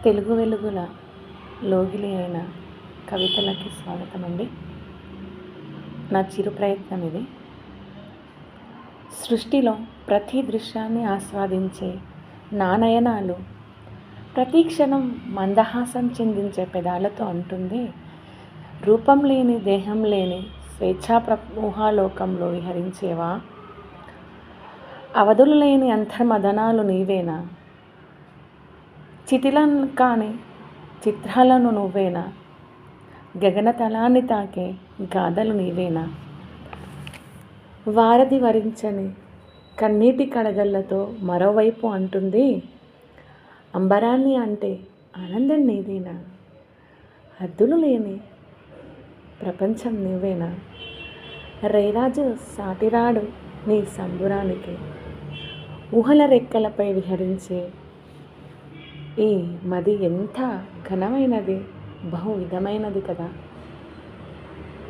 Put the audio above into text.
తెలుగు వెలుగుల లోగిలి అయిన కవితలకి స్వాగతం అండి. నా చిరు ప్రయత్నం ఇది. సృష్టిలో ప్రతి దృశ్యాన్ని ఆస్వాదించే నా నయనాలు ప్రతి క్షణం మందహాసం చెందించే పెదాలతో అంటుంది, రూపం లేని దేహం లేని స్వేచ్ఛా ఊహాలోకంలో విహరించేవా, అవధులు లేని అంతర్మదనాలు నీవేనా, చితిలను కాని చిత్రాలను నువ్వేనా, గగనతలాన్ని తాకే గాథలు నీవేనా, వారధి వరించని కన్నీటి కడగళ్ళతో మరోవైపు అంటుంది, అంబరాన్ని అంటే ఆనందం నీదేనా, హద్దులు లేని ప్రపంచం నువ్వేనా, రేరాజు సాటిరాడు నీ సంబురానికి, ఊహల రెక్కలపై విహరించే ఈ మది ఎంత ఘనమైనది, బహు విధమైనది కదా.